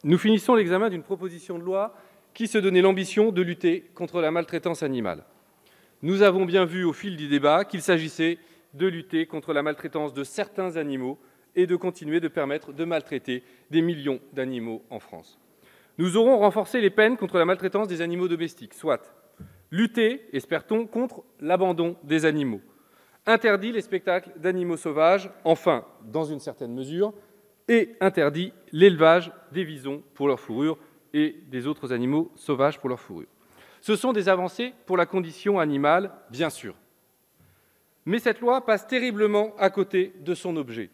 nous finissons l'examen d'une proposition de loi qui se donnait l'ambition de lutter contre la maltraitance animale. Nous avons bien vu au fil du débat qu'il s'agissait de lutter contre la maltraitance de certains animaux et de continuer de permettre de maltraiter des millions d'animaux en France. Nous aurons renforcé les peines contre la maltraitance des animaux domestiques, soit lutter, espère-t-on, contre l'abandon des animaux, interdit les spectacles d'animaux sauvages, enfin, dans une certaine mesure, et interdit l'élevage des visons pour leur fourrure et des autres animaux sauvages pour leur fourrure. Ce sont des avancées pour la condition animale, bien sûr. Mais cette loi passe terriblement à côté de son objet.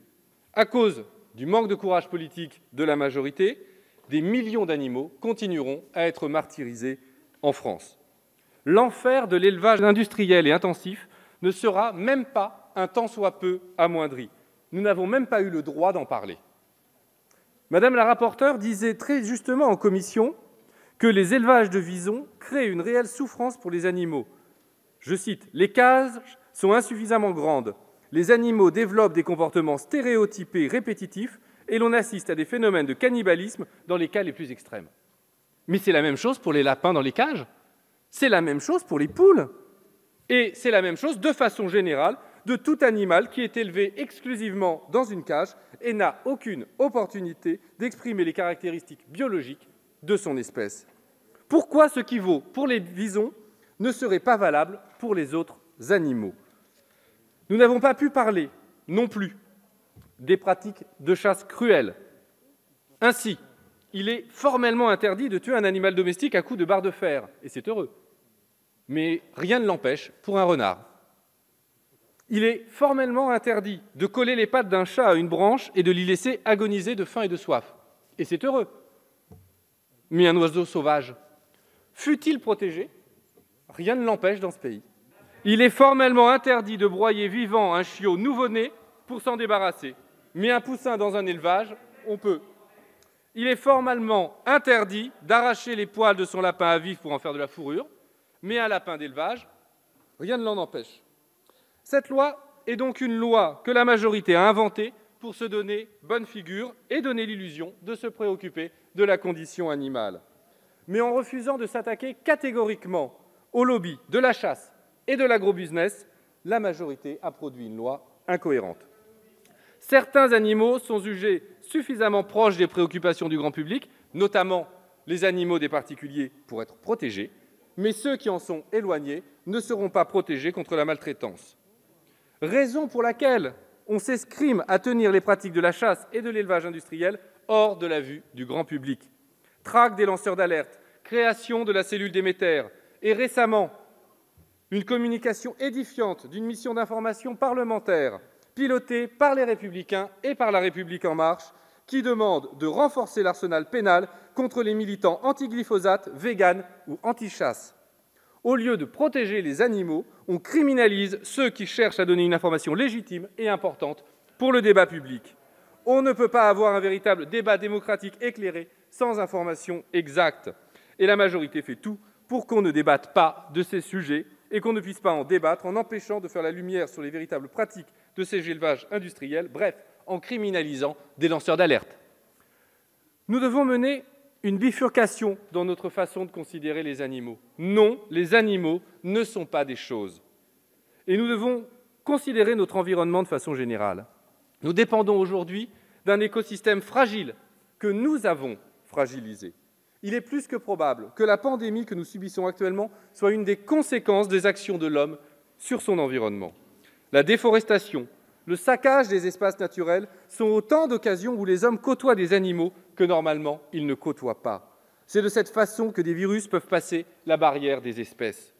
À cause du manque de courage politique de la majorité, des millions d'animaux continueront à être martyrisés en France. L'enfer de l'élevage industriel et intensif ne sera même pas un tant soit peu amoindri. Nous n'avons même pas eu le droit d'en parler. Madame la rapporteure disait très justement en commission que les élevages de visons créent une réelle souffrance pour les animaux. Je cite, « Les cages sont insuffisamment grandes, les animaux développent des comportements stéréotypés répétitifs et l'on assiste à des phénomènes de cannibalisme dans les cas les plus extrêmes. » Mais c'est la même chose pour les lapins dans les cages, c'est la même chose pour les poules, et c'est la même chose de façon générale de tout animal qui est élevé exclusivement dans une cage et n'a aucune opportunité d'exprimer les caractéristiques biologiques de son espèce. Pourquoi ce qui vaut pour les visons ne serait pas valable pour les autres animaux? Nous n'avons pas pu parler non plus des pratiques de chasse cruelles. Ainsi, il est formellement interdit de tuer un animal domestique à coups de barre de fer, et c'est heureux. Mais rien ne l'empêche pour un renard. Il est formellement interdit de coller les pattes d'un chat à une branche et de l'y laisser agoniser de faim et de soif, et c'est heureux. Mais un oiseau sauvage, fût-il protégé? Rien ne l'empêche dans ce pays. Il est formellement interdit de broyer vivant un chiot nouveau-né pour s'en débarrasser. Mais un poussin dans un élevage, on peut. Il est formellement interdit d'arracher les poils de son lapin à vif pour en faire de la fourrure. Mais un lapin d'élevage, rien ne l'en empêche. Cette loi est donc une loi que la majorité a inventée pour se donner bonne figure et donner l'illusion de se préoccuper de la condition animale. Mais en refusant de s'attaquer catégoriquement au lobby de la chasse et de l'agrobusiness, la majorité a produit une loi incohérente. Certains animaux sont jugés suffisamment proches des préoccupations du grand public, notamment les animaux des particuliers, pour être protégés, mais ceux qui en sont éloignés ne seront pas protégés contre la maltraitance. Raison pour laquelle on s'escrime à tenir les pratiques de la chasse et de l'élevage industriel hors de la vue du grand public. Traque des lanceurs d'alerte, création de la cellule d'émetteurs et récemment une communication édifiante d'une mission d'information parlementaire pilotée par les Républicains et par La République En Marche qui demande de renforcer l'arsenal pénal contre les militants anti-glyphosate, véganes ou anti-chasse. Au lieu de protéger les animaux, on criminalise ceux qui cherchent à donner une information légitime et importante pour le débat public. On ne peut pas avoir un véritable débat démocratique éclairé sans information exacte. Et la majorité fait tout pour qu'on ne débatte pas de ces sujets et qu'on ne puisse pas en débattre en empêchant de faire la lumière sur les véritables pratiques de ces élevages industriels, bref, en criminalisant des lanceurs d'alerte. Nous devons mener une bifurcation dans notre façon de considérer les animaux. Non, les animaux ne sont pas des choses. Et nous devons considérer notre environnement de façon générale. Nous dépendons aujourd'hui d'un écosystème fragile que nous avons fragilisé. Il est plus que probable que la pandémie que nous subissons actuellement soit une des conséquences des actions de l'homme sur son environnement. La déforestation, le saccage des espaces naturels sont autant d'occasions où les hommes côtoient des animaux que normalement ils ne côtoient pas. C'est de cette façon que des virus peuvent passer la barrière des espèces.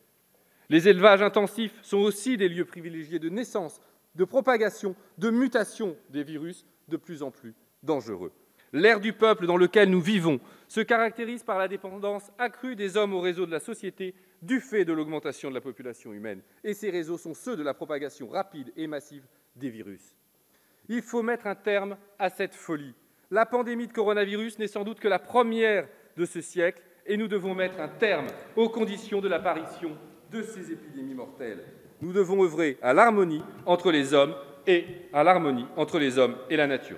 Les élevages intensifs sont aussi des lieux privilégiés de naissance, de propagation, de mutation des virus de plus en plus dangereux. L'ère du peuple dans lequel nous vivons se caractérise par la dépendance accrue des hommes au réseau de la société du fait de l'augmentation de la population humaine. Et ces réseaux sont ceux de la propagation rapide et massive des virus. Il faut mettre un terme à cette folie. La pandémie de coronavirus n'est sans doute que la première de ce siècle et nous devons mettre un terme aux conditions de l'apparition de ces épidémies mortelles. Nous devons œuvrer à l'harmonie entre les hommes et la nature.